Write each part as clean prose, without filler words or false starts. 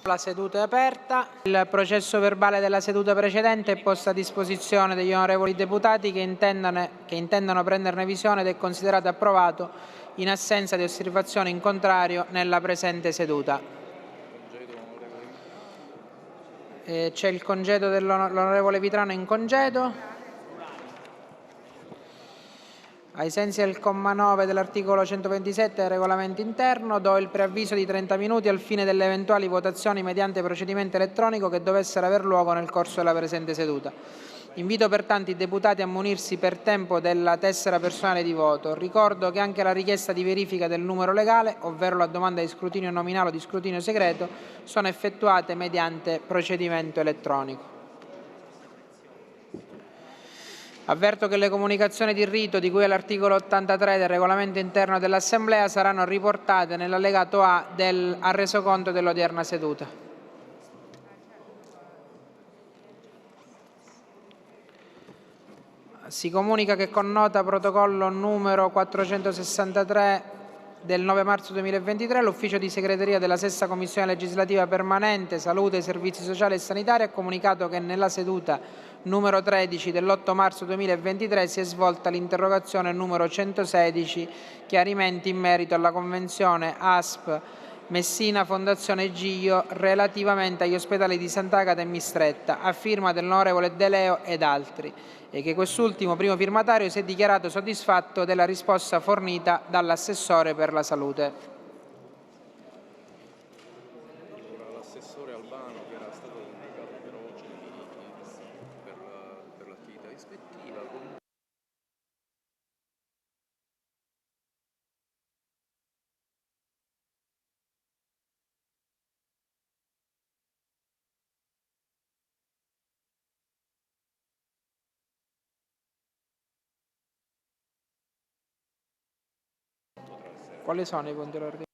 La seduta è aperta. Il processo verbale della seduta precedente è posto a disposizione degli onorevoli deputati che intendano prenderne visione ed è considerato approvato in assenza di osservazioni in contrario nella presente seduta. C'è il congedo dell'onorevole Vitrano in congedo. Ai sensi del comma 9 dell'articolo 127 del regolamento interno, do il preavviso di 30 minuti al fine delle eventuali votazioni mediante procedimento elettronico che dovessero aver luogo nel corso della presente seduta. Invito pertanto i deputati a munirsi per tempo della tessera personale di voto. Ricordo che anche la richiesta di verifica del numero legale, ovvero la domanda di scrutinio nominale o di scrutinio segreto, sono effettuate mediante procedimento elettronico. Avverto che le comunicazioni di rito di cui all'articolo 83 del regolamento interno dell'Assemblea saranno riportate nell'allegato A al resoconto dell'odierna seduta. Si comunica che con nota protocollo numero 463 del 9 marzo 2023 l'ufficio di segreteria della Sesta Commissione Legislativa Permanente Salute, Servizi Sociali e Sanitari ha comunicato che nella seduta numero 13 dell'8 marzo 2023 si è svolta l'interrogazione numero 116 chiarimenti in merito alla convenzione ASP Messina Fondazione Giglio relativamente agli ospedali di Sant'Agata e Mistretta a firma dell'onorevole De Leo ed altri, e che quest'ultimo, primo firmatario, si è dichiarato soddisfatto della risposta fornita dall'assessore per la salute. L'assessore Albano, che era stato indicato per oggi per l'attività ispettiva. Quali sono i punti all'ordine?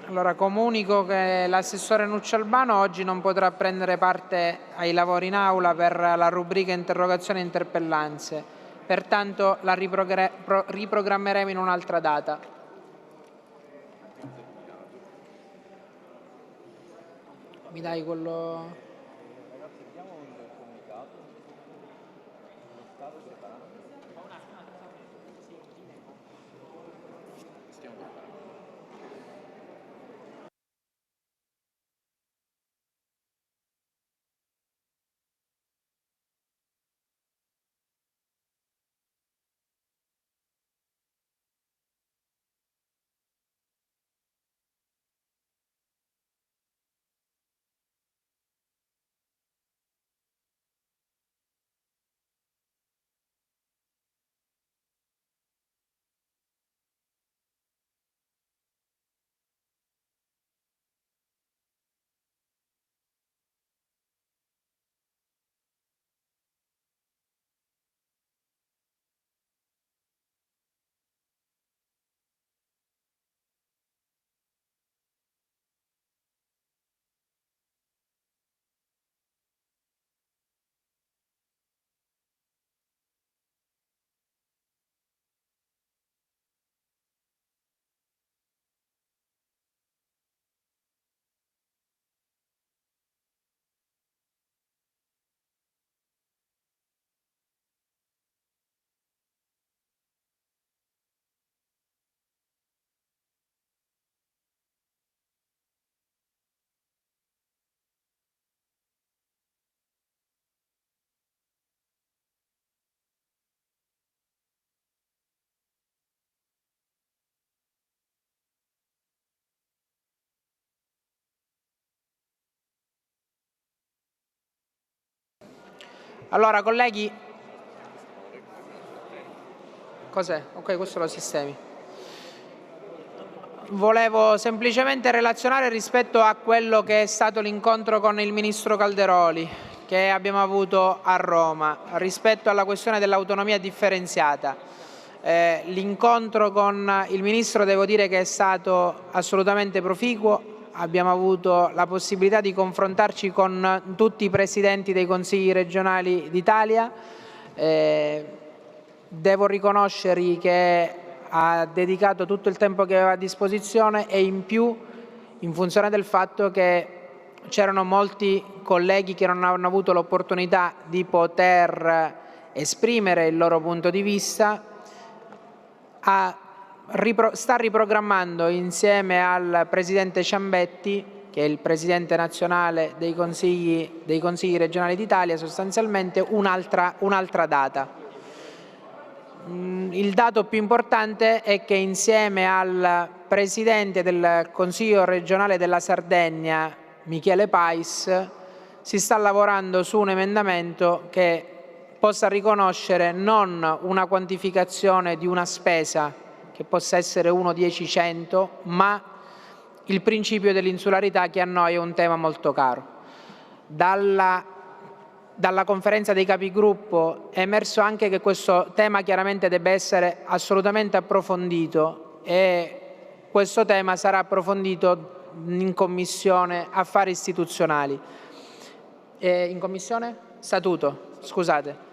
Allora, comunico che l'assessore Nuccio Albano oggi non potrà prendere parte ai lavori in aula per la rubrica interrogazioni e interpellanze, pertanto la riprogrammeremo in un'altra data. Mi dai quello... Allora, colleghi, cos'è? Ok, questo lo sistemi. Volevo semplicemente relazionare rispetto a quello che è stato l'incontro con il ministro Calderoli che abbiamo avuto a Roma rispetto alla questione dell'autonomia differenziata. L'incontro con il Ministro devo dire che è stato assolutamente proficuo. Abbiamo avuto la possibilità di confrontarci con tutti i presidenti dei consigli regionali d'Italia. Devo riconoscergli che ha dedicato tutto il tempo che aveva a disposizione e in più in funzione del fatto che c'erano molti colleghi che non hanno avuto l'opportunità di poter esprimere il loro punto di vista. Sta riprogrammando insieme al Presidente Ciambetti, che è il Presidente nazionale dei Consigli regionali d'Italia, sostanzialmente un'altra data. Il dato più importante è che insieme al Presidente del Consiglio regionale della Sardegna, Michele Pais, si sta lavorando su un emendamento che possa riconoscere non una quantificazione di una spesa che possa essere 1, 10, 100, ma il principio dell'insularità, che a noi è un tema molto caro. Dalla conferenza dei capigruppo è emerso anche che questo tema chiaramente deve essere assolutamente approfondito e questo tema sarà approfondito in Commissione Affari Istituzionali. In Commissione Statuto, scusate.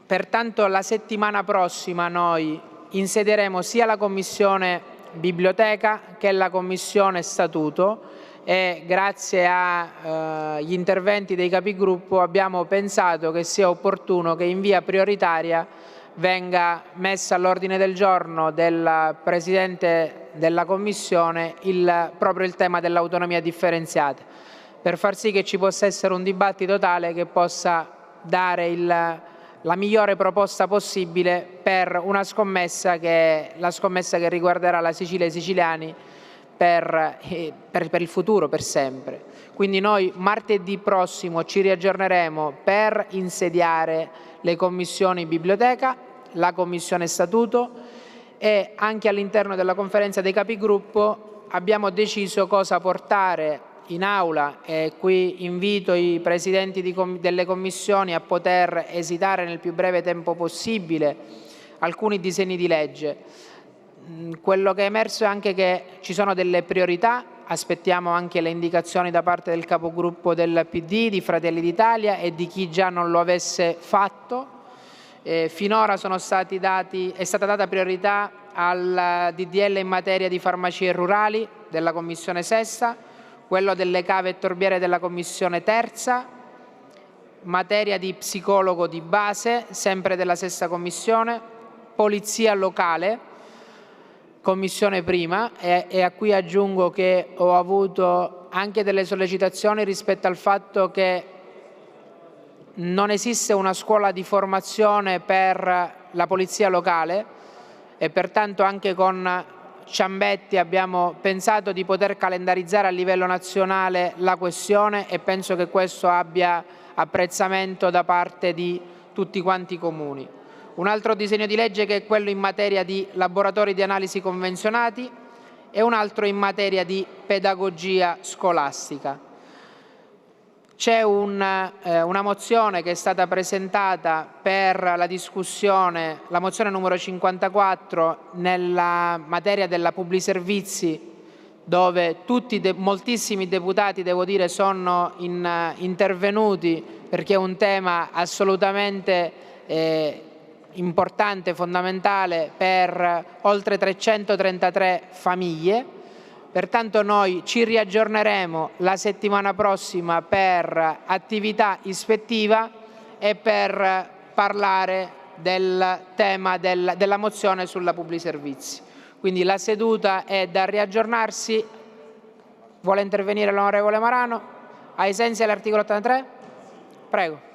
Pertanto la settimana prossima noi insedieremo sia la Commissione Biblioteca che la Commissione Statuto e grazie agli interventi dei capigruppo abbiamo pensato che sia opportuno che in via prioritaria venga messa all'ordine del giorno del Presidente della Commissione proprio il tema dell'autonomia differenziata, per far sì che ci possa essere un dibattito tale che possa dare la migliore proposta possibile per una scommessa che è la scommessa che riguarderà la Sicilia e i siciliani per il futuro, per sempre. Quindi noi martedì prossimo ci riaggiorneremo per insediare le commissioni biblioteca, la commissione statuto e anche all'interno della conferenza dei capigruppo abbiamo deciso cosa portare in aula e qui invito i presidenti delle commissioni a poter esitare nel più breve tempo possibile alcuni disegni di legge. Quello che è emerso è anche che ci sono delle priorità, aspettiamo anche le indicazioni da parte del capogruppo del PD, di Fratelli d'Italia e di chi già non lo avesse fatto. Finora è stata data priorità al DDL in materia di farmacie rurali della Commissione Sesta, quello delle cave e torbiere della Commissione Terza, materia di psicologo di base, sempre della Sesta Commissione, polizia locale, Commissione Prima, e a cui aggiungo che ho avuto anche delle sollecitazioni rispetto al fatto che non esiste una scuola di formazione per la polizia locale e pertanto anche con Ciambetti abbiamo pensato di poter calendarizzare a livello nazionale la questione e penso che questo abbia apprezzamento da parte di tutti quanti i comuni. Un altro disegno di legge che è quello in materia di laboratori di analisi convenzionati e un altro in materia di pedagogia scolastica. C'è una mozione che è stata presentata per la discussione, la mozione numero 54, nella materia della pubblici servizi, dove moltissimi deputati, devo dire, sono intervenuti perché è un tema assolutamente importante, fondamentale per oltre 333 famiglie. Pertanto noi ci riaggiorneremo la settimana prossima per attività ispettiva e per parlare del tema della mozione sulla pubblici servizi. Quindi la seduta è da riaggiornarsi. Vuole intervenire l'onorevole Marano? Ai sensi dell'articolo 83? Prego.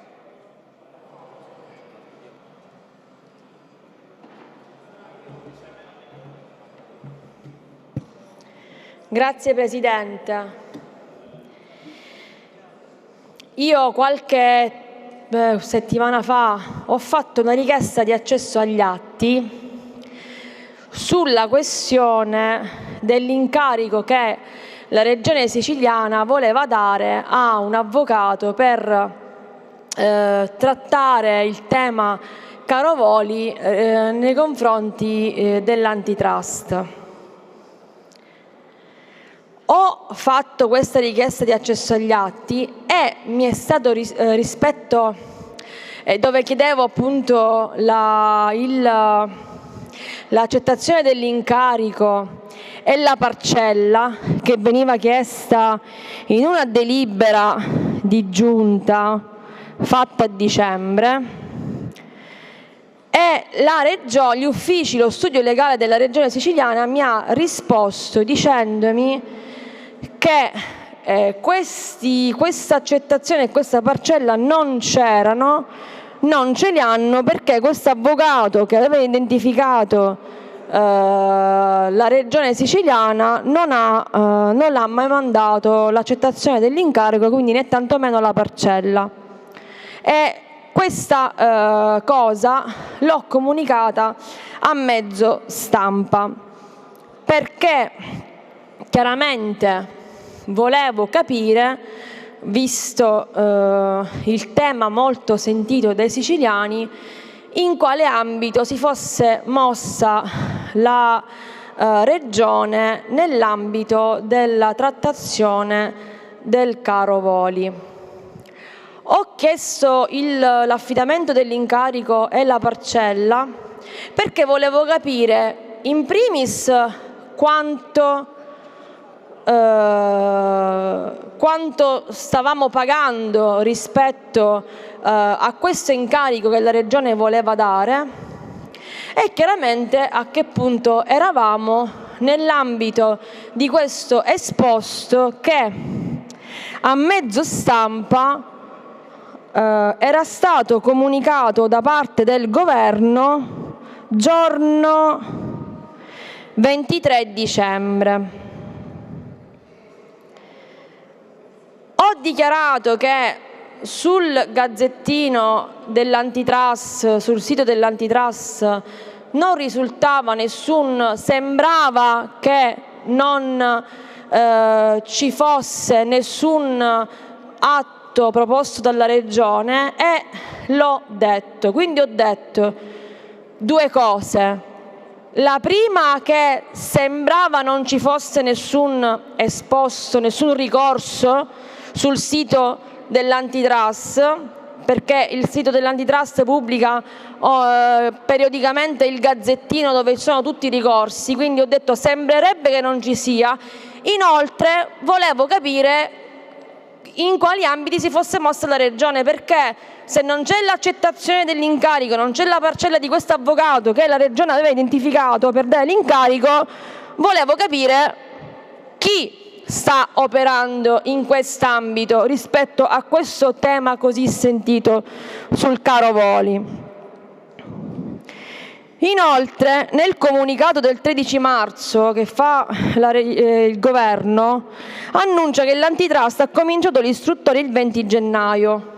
Grazie Presidente. Io qualche settimana fa ho fatto una richiesta di accesso agli atti sulla questione dell'incarico che la Regione Siciliana voleva dare a un avvocato per trattare il tema caro voli nei confronti dell'antitrust. Ho fatto questa richiesta di accesso agli atti e mi è stato rispetto dove chiedevo appunto l'accettazione dell'incarico e la parcella che veniva chiesta in una delibera di giunta fatta a dicembre, e gli uffici, lo studio legale della Regione Siciliana mi ha risposto dicendomi che questa accettazione e questa parcella non c'erano, non ce li hanno perché questo avvocato che aveva identificato la Regione Siciliana non l'ha mai mandato l'accettazione dell'incarico, quindi né tantomeno la parcella. E questa cosa l'ho comunicata a mezzo stampa perché chiaramente volevo capire, visto il tema molto sentito dai siciliani, in quale ambito si fosse mossa la Regione nell'ambito della trattazione del caro voli. Ho chiesto l'affidamento dell'incarico e la parcella perché volevo capire in primis quanto stavamo pagando rispetto a questo incarico che la Regione voleva dare e chiaramente a che punto eravamo nell'ambito di questo esposto che a mezzo stampa era stato comunicato da parte del governo giorno 23 dicembre. Ho dichiarato che sul gazzettino dell'antitrust, sul sito dell'antitrust, non risultava sembrava che non ci fosse nessun atto proposto dalla Regione e l'ho detto. Quindi ho detto due cose. La prima, che sembrava non ci fosse nessun esposto, nessun ricorso sul sito dell'antitrust, perché il sito dell'antitrust pubblica periodicamente il gazzettino dove ci sono tutti i ricorsi, quindi ho detto sembrerebbe che non ci sia. Inoltre volevo capire in quali ambiti si fosse mossa la Regione, perché se non c'è l'accettazione dell'incarico, non c'è la parcella di questo avvocato che la Regione aveva identificato per dare l'incarico, volevo capire chi sta operando in quest'ambito rispetto a questo tema così sentito sul caro voli. Inoltre, nel comunicato del 13 marzo che fa il governo, annuncia che l'antitrust ha cominciato l'istruttoria il 20 gennaio,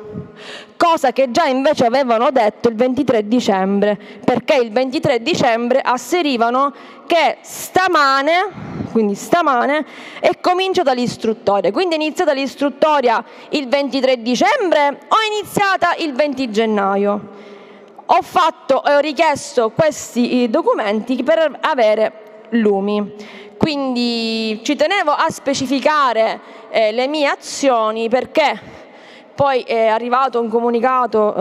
cosa che già invece avevano detto il 23 dicembre, perché il 23 dicembre asserivano che quindi stamane, è cominciata l'istruttoria. Quindi è iniziata l'istruttoria il 23 dicembre o è iniziata il 20 gennaio? Ho richiesto questi documenti per avere lumi. Quindi ci tenevo a specificare le mie azioni, perché poi è arrivato un comunicato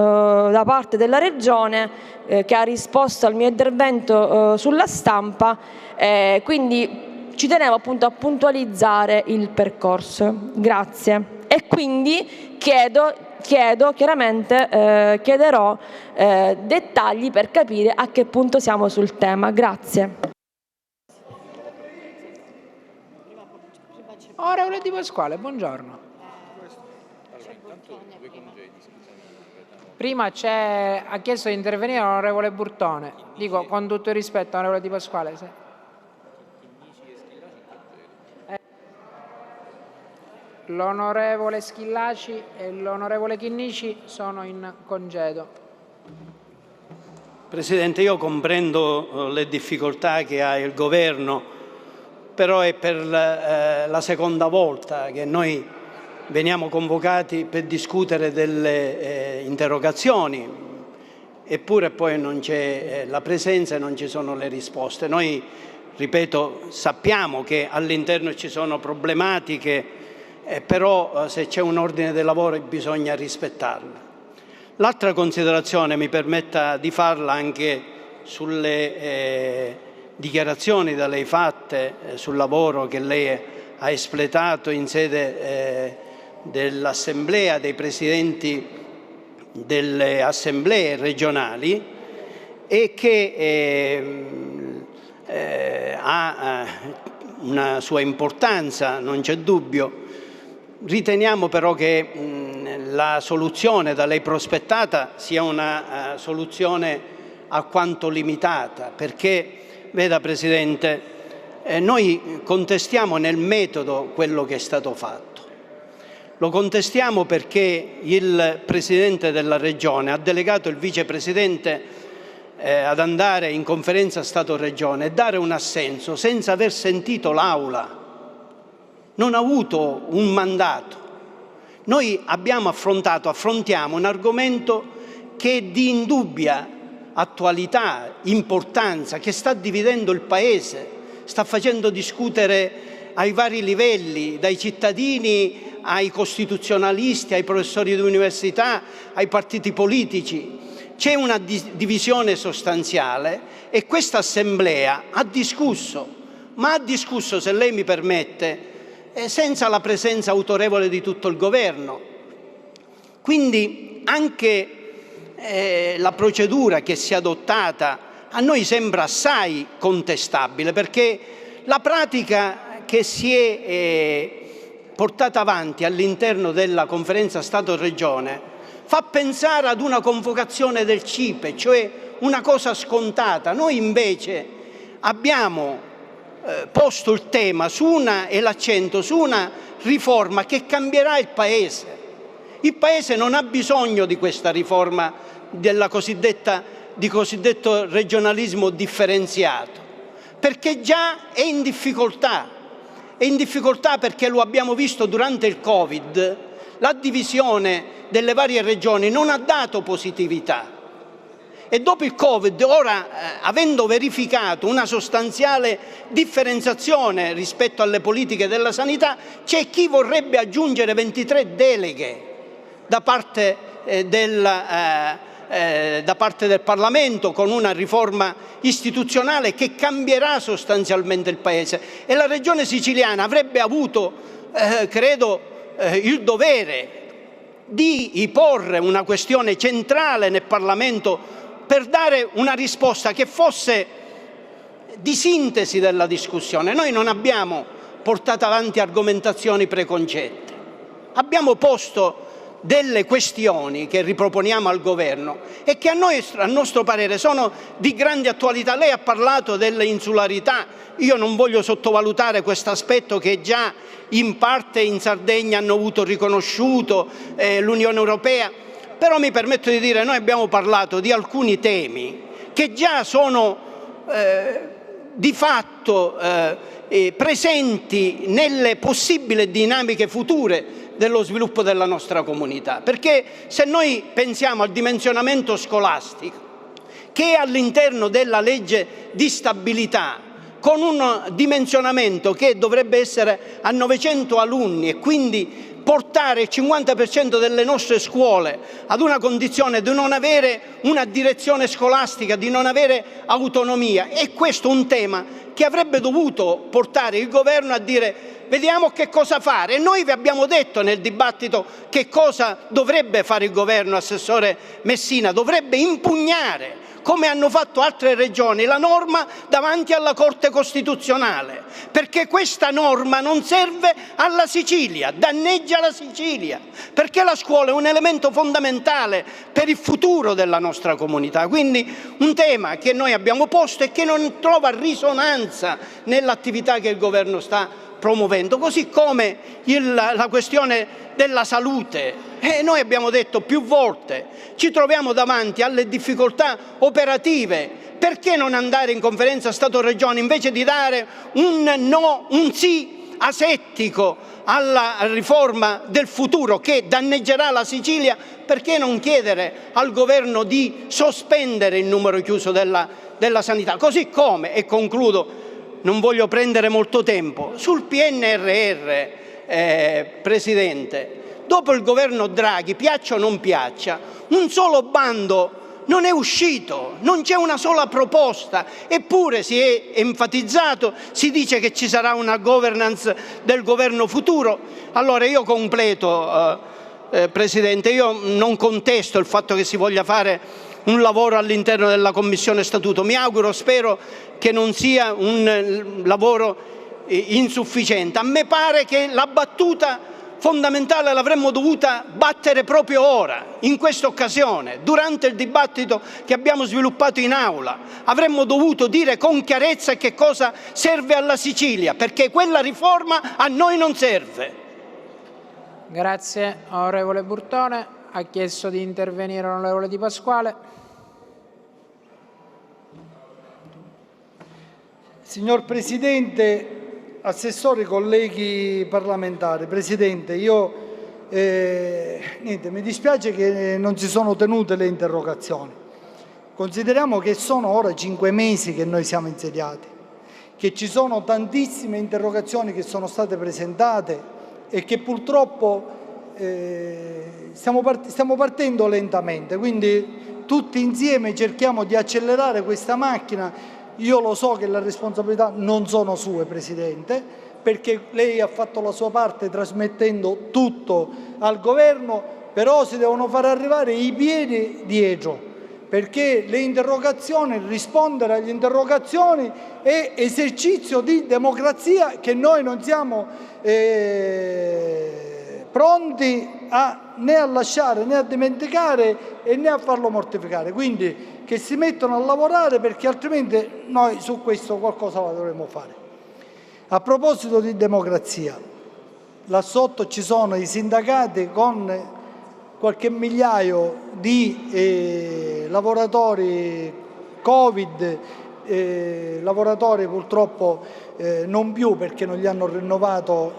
da parte della Regione che ha risposto al mio intervento sulla stampa, quindi ci tenevo appunto a puntualizzare il percorso. Grazie. E quindi chiederò dettagli per capire a che punto siamo sul tema. Grazie. Onorevole Di Pasquale, buongiorno. Prima ha chiesto di intervenire l'onorevole Burtone. Dico con tutto il rispetto, onorevole Di Pasquale. L'onorevole Schillaci e l'onorevole Chinnici sono in congedo. Presidente, io comprendo le difficoltà che ha il Governo, però è per la seconda volta che noi veniamo convocati per discutere delle interrogazioni. eppure poi non c'è la presenza e non ci sono le risposte. Noi, ripeto, sappiamo che all'interno ci sono problematiche, però se c'è un ordine dei lavori bisogna rispettarlo. L'altra considerazione mi permetta di farla anche sulle dichiarazioni da lei fatte, sul lavoro che lei ha espletato in sede dell'Assemblea, dei presidenti delle assemblee regionali, e che ha una sua importanza, non c'è dubbio. Riteniamo però che la soluzione da lei prospettata sia una soluzione alquanto limitata, perché, veda Presidente, noi contestiamo nel metodo quello che è stato fatto. Lo contestiamo perché il Presidente della Regione ha delegato il Vicepresidente ad andare in conferenza Stato-Regione e dare un assenso senza aver sentito l'Aula. Non ha avuto un mandato. Noi affrontiamo un argomento che è di indubbia attualità, importanza, che sta dividendo il Paese, sta facendo discutere ai vari livelli, dai cittadini ai costituzionalisti, ai professori di università, ai partiti politici. C'è una divisione sostanziale e questa Assemblea ha discusso, ma ha discusso, se lei mi permette, senza la presenza autorevole di tutto il Governo. Quindi anche la procedura che si è adottata a noi sembra assai contestabile, perché la pratica che si è portata avanti all'interno della conferenza Stato-Regione fa pensare ad una convocazione del CIPE, cioè una cosa scontata. Noi invece abbiamo posto il tema e l'accento su una riforma che cambierà il Paese. Il Paese non ha bisogno di questa riforma di cosiddetto regionalismo differenziato, perché già è in difficoltà. È in difficoltà perché lo abbiamo visto durante il Covid, la divisione delle varie regioni non ha dato positività. E dopo il Covid, ora, avendo verificato una sostanziale differenziazione rispetto alle politiche della sanità, c'è chi vorrebbe aggiungere 23 deleghe da parte del Parlamento, con una riforma istituzionale che cambierà sostanzialmente il Paese. E la Regione Siciliana avrebbe avuto, il dovere di porre una questione centrale nel Parlamento per dare una risposta che fosse di sintesi della discussione. Noi non abbiamo portato avanti argomentazioni preconcette, abbiamo posto delle questioni che riproponiamo al Governo e che a nostro parere sono di grande attualità. Lei ha parlato dell'insularità, io non voglio sottovalutare questo aspetto che già in parte in Sardegna hanno avuto riconosciuto l'Unione Europea, però mi permetto di dire, noi abbiamo parlato di alcuni temi che già sono di fatto presenti nelle possibili dinamiche future dello sviluppo della nostra comunità. Perché se noi pensiamo al dimensionamento scolastico, che è all'interno della legge di stabilità, con un dimensionamento che dovrebbe essere a 900 alunni e quindi portare il 50% delle nostre scuole ad una condizione di non avere una direzione scolastica, di non avere autonomia, è questo un tema che avrebbe dovuto portare il Governo a dire: vediamo che cosa fare. E noi vi abbiamo detto nel dibattito che cosa dovrebbe fare il Governo, Assessore Messina: dovrebbe impugnare, come hanno fatto altre regioni, la norma davanti alla Corte Costituzionale, perché questa norma non serve alla Sicilia, danneggia la Sicilia, perché la scuola è un elemento fondamentale per il futuro della nostra comunità. Quindi un tema che noi abbiamo posto e che non trova risonanza nell'attività che il Governo sta promuovendo, così come la questione della salute. Noi abbiamo detto più volte, ci troviamo davanti alle difficoltà operative, perché non andare in conferenza Stato-Regione invece di dare un sì asettico alla riforma del futuro che danneggerà la Sicilia, perché non chiedere al governo di sospendere il numero chiuso della sanità? Così come, e concludo, non voglio prendere molto tempo, sul PNRR, Presidente, dopo il governo Draghi, piaccia o non piaccia, un solo bando non è uscito, non c'è una sola proposta, eppure si è enfatizzato, si dice che ci sarà una governance del governo futuro. Allora io completo, Presidente, io non contesto il fatto che si voglia fare un lavoro all'interno della Commissione Statuto, mi auguro, spero che non sia un lavoro insufficiente. A me pare che la battuta fondamentale l'avremmo dovuta battere proprio ora, in questa occasione, durante il dibattito che abbiamo sviluppato in aula. Avremmo dovuto dire con chiarezza che cosa serve alla Sicilia, perché quella riforma a noi non serve. Grazie, onorevole Burtone. Ha chiesto di intervenire l'onorevole Di Pasquale. Signor Presidente, assessori, colleghi parlamentari, Presidente, mi dispiace che non si sono tenute le interrogazioni. Consideriamo che sono ora 5 mesi che noi siamo insediati, che ci sono tantissime interrogazioni che sono state presentate e che purtroppo stiamo partendo lentamente, quindi tutti insieme cerchiamo di accelerare questa macchina. Io lo so che le responsabilità non sono sue, Presidente, perché lei ha fatto la sua parte trasmettendo tutto al Governo, però si devono far arrivare i piedi dietro, perché le interrogazioni, rispondere agli interrogazioni è esercizio di democrazia che noi non siamo pronti né a lasciare, né a dimenticare e né a farlo mortificare. Quindi che si mettano a lavorare, perché altrimenti noi su questo qualcosa la dovremo fare. A proposito di democrazia, là sotto ci sono i sindacati con qualche migliaio di lavoratori Covid, lavoratori purtroppo non più, perché non gli hanno rinnovato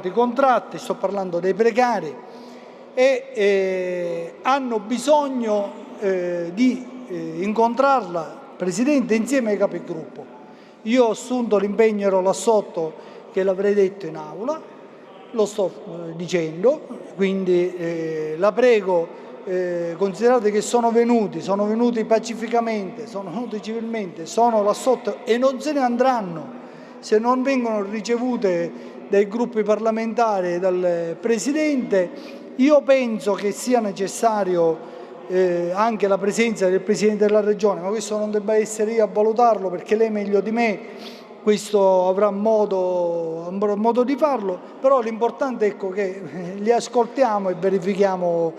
i contratti, sto parlando dei precari, e hanno bisogno di incontrarla, Presidente, insieme ai capigruppo. Io ho assunto l'impegno, ero là sotto, che l'avrei detto in aula, lo sto dicendo, quindi la prego, considerate che sono venuti pacificamente, sono venuti civilmente, sono là sotto e non se ne andranno se non vengono ricevute dai gruppi parlamentari e dal Presidente. Io penso che sia necessario anche la presenza del Presidente della Regione, ma questo non debba essere io a valutarlo, perché lei meglio di me questo avrà modo di farlo, però l'importante è che li ascoltiamo e verifichiamo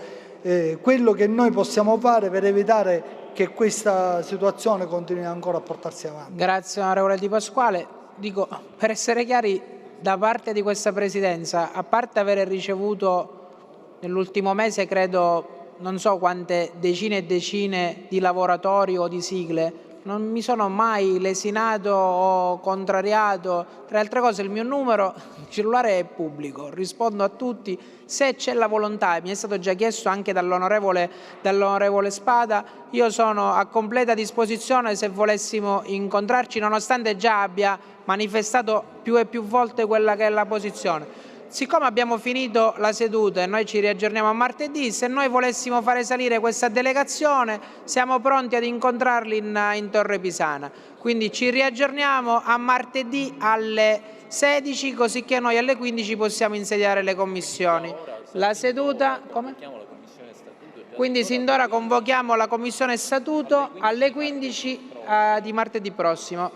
quello che noi possiamo fare per evitare che questa situazione continui ancora a portarsi avanti. Grazie onorevole Di Pasquale. Dico, per essere chiari, da parte di questa Presidenza, a parte avere ricevuto nell'ultimo mese, credo, non so quante decine e decine di lavoratori o di sigle, non mi sono mai lesinato o contrariato. Tra le altre cose, il mio numero cellulare è pubblico, rispondo a tutti se c'è la volontà. Mi è stato già chiesto anche dall'onorevole Spada. Io sono a completa disposizione se volessimo incontrarci, nonostante già abbia manifestato più e più volte quella che è la posizione. Siccome abbiamo finito la seduta e noi ci riaggiorniamo a martedì, se noi volessimo fare salire questa delegazione siamo pronti ad incontrarli in Torre Pisana. Quindi ci riaggiorniamo a martedì alle 16, così che noi alle 15 possiamo insediare le commissioni. La seduta... Come? Quindi sin d'ora convochiamo la Commissione Statuto alle 15 di martedì prossimo.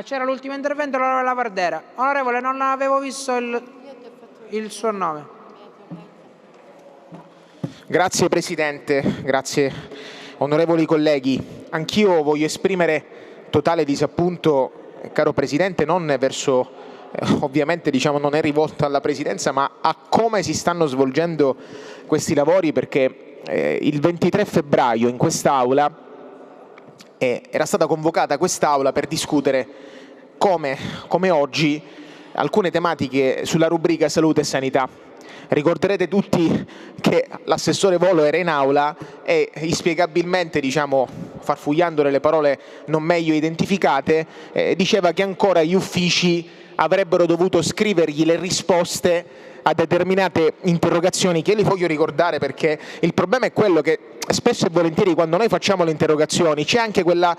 C'era l'ultimo intervento, l'onorevole Lavardera. Onorevole, non avevo visto il suo nome. Grazie Presidente, grazie onorevoli colleghi. Anch'io voglio esprimere totale disappunto, caro Presidente, non verso, ovviamente non è rivolto alla Presidenza, ma a come si stanno svolgendo questi lavori, perché il 23 febbraio in quest'Aula era stata convocata quest'Aula per discutere come oggi alcune tematiche sulla rubrica salute e sanità. Ricorderete tutti che l'assessore Volo era in aula e inspiegabilmente, farfugliandole le parole non meglio identificate, diceva che ancora gli uffici avrebbero dovuto scrivergli le risposte a determinate interrogazioni, che io li voglio ricordare perché il problema è quello che spesso e volentieri quando noi facciamo le interrogazioni c'è anche quel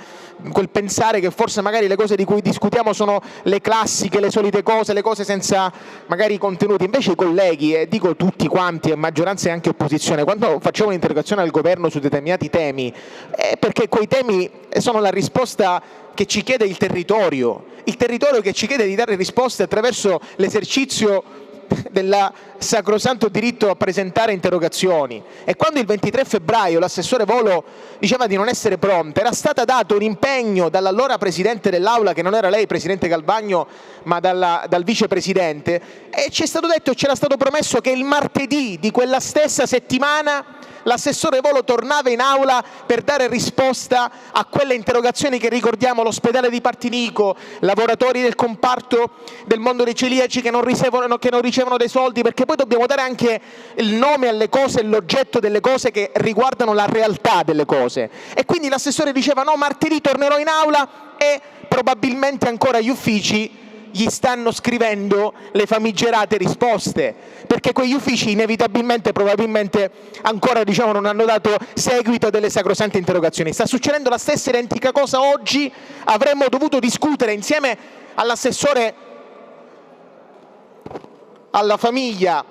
pensare che forse magari le cose di cui discutiamo sono le classiche, le solite cose, le cose senza magari contenuti. Invece i colleghi, e dico tutti quanti, maggioranza e anche opposizione, quando facciamo un'interrogazione al governo su determinati temi, è perché quei temi sono la risposta che ci chiede il territorio che ci chiede di dare risposte attraverso l'esercizio del sacrosanto diritto a presentare interrogazioni. E quando il 23 febbraio l'assessore Volo diceva di non essere pronta, era stato dato un impegno dall'allora presidente dell'Aula, che non era lei, presidente Galvagno, ma dal vicepresidente, e ci è stato detto e c'era stato promesso che il martedì di quella stessa settimana l'assessore Volo tornava in aula per dare risposta a quelle interrogazioni che ricordiamo: l'ospedale di Partinico, lavoratori del comparto del mondo dei celiaci che non ricevono dei soldi, perché poi dobbiamo dare anche il nome alle cose e l'oggetto delle cose che riguardano la realtà delle cose. E quindi l'assessore diceva: no, martedì tornerò in aula, e probabilmente ancora gli uffici gli stanno scrivendo le famigerate risposte, perché quegli uffici inevitabilmente, probabilmente ancora non hanno dato seguito a delle sacrosante interrogazioni. Sta succedendo la stessa identica cosa oggi. Avremmo dovuto discutere insieme all'assessore alla famiglia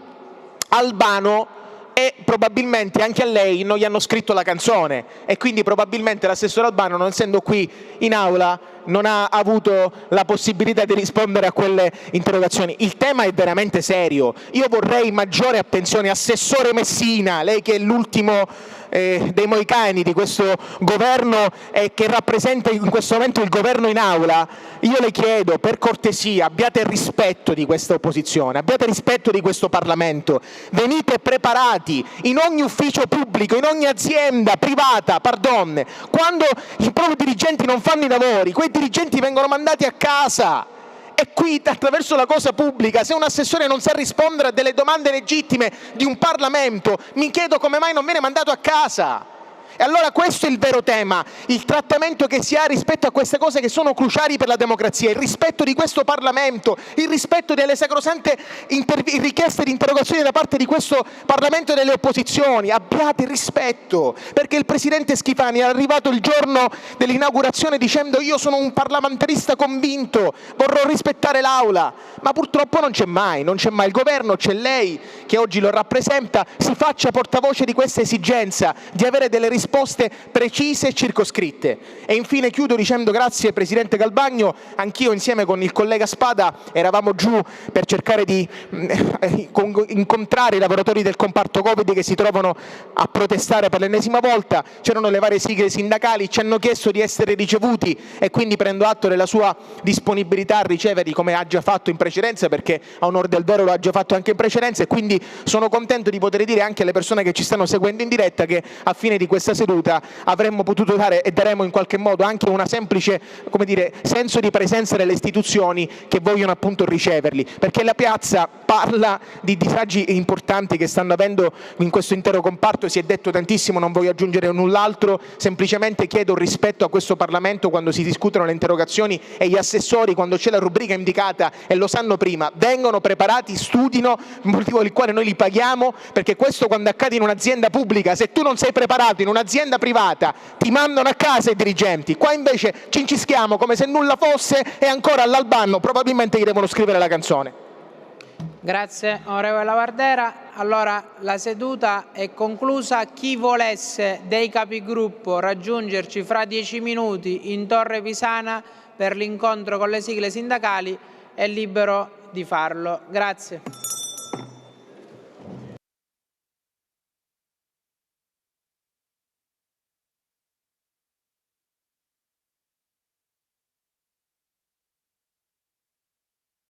Albano, e probabilmente anche a lei non gli hanno scritto la canzone, e quindi probabilmente l'assessore Albano, non essendo qui in aula, non ha avuto la possibilità di rispondere a quelle interrogazioni. Il tema è veramente serio. Io vorrei maggiore attenzione. Assessore Messina, lei che è l'ultimo dei moicani di questo governo e che rappresenta in questo momento il governo in aula, io le chiedo, per cortesia, abbiate rispetto di questa opposizione, abbiate rispetto di questo Parlamento, venite preparati in ogni ufficio pubblico, in ogni azienda privata, quando i propri dirigenti non fanno i lavori, quei dirigenti vengono mandati a casa. E qui, attraverso la cosa pubblica, se un assessore non sa rispondere a delle domande legittime di un Parlamento, mi chiedo come mai non viene mandato a casa. E allora questo è il vero tema, il trattamento che si ha rispetto a queste cose che sono cruciali per la democrazia, il rispetto di questo Parlamento, il rispetto delle sacrosante richieste di interrogazioni da parte di questo Parlamento e delle opposizioni. Abbiate rispetto, perché il presidente Schifani è arrivato il giorno dell'inaugurazione dicendo: io sono un parlamentarista convinto, vorrò rispettare l'Aula, ma purtroppo non c'è mai il governo, c'è lei che oggi lo rappresenta, si faccia portavoce di questa esigenza di avere delle risposte precise e circoscritte. E infine chiudo dicendo grazie presidente Galvagno. Anch'io insieme con il collega Spada eravamo giù per cercare di incontrare i lavoratori del comparto Covid che si trovano a protestare per l'ennesima volta. C'erano le varie sigle sindacali, ci hanno chiesto di essere ricevuti e quindi prendo atto della sua disponibilità a riceverli, come ha già fatto in precedenza, perché a onor del vero lo ha già fatto anche in precedenza, e quindi sono contento di poter dire anche alle persone che ci stanno seguendo in diretta che a fine di questa seduta avremmo potuto dare e daremo in qualche modo anche una semplice, senso di presenza delle istituzioni che vogliono appunto riceverli, perché la piazza parla di disagi importanti che stanno avendo in questo intero comparto. Si è detto tantissimo, non voglio aggiungere null'altro, semplicemente chiedo rispetto a questo Parlamento quando si discutono le interrogazioni, e gli assessori, quando c'è la rubrica indicata e lo sanno prima, vengono preparati, studino, motivo per il quale noi li paghiamo, perché questo quando accade in un'azienda pubblica, se tu non sei preparato in un'azienda privata ti mandano a casa i dirigenti. Qua invece ci incischiamo come se nulla fosse, e ancora all'Albano probabilmente gli devono scrivere la canzone. Grazie onorevole Lavardera. Allora la seduta è conclusa. Chi volesse dei capigruppo raggiungerci fra 10 minuti in Torre Pisana per l'incontro con le sigle sindacali è libero di farlo. Grazie.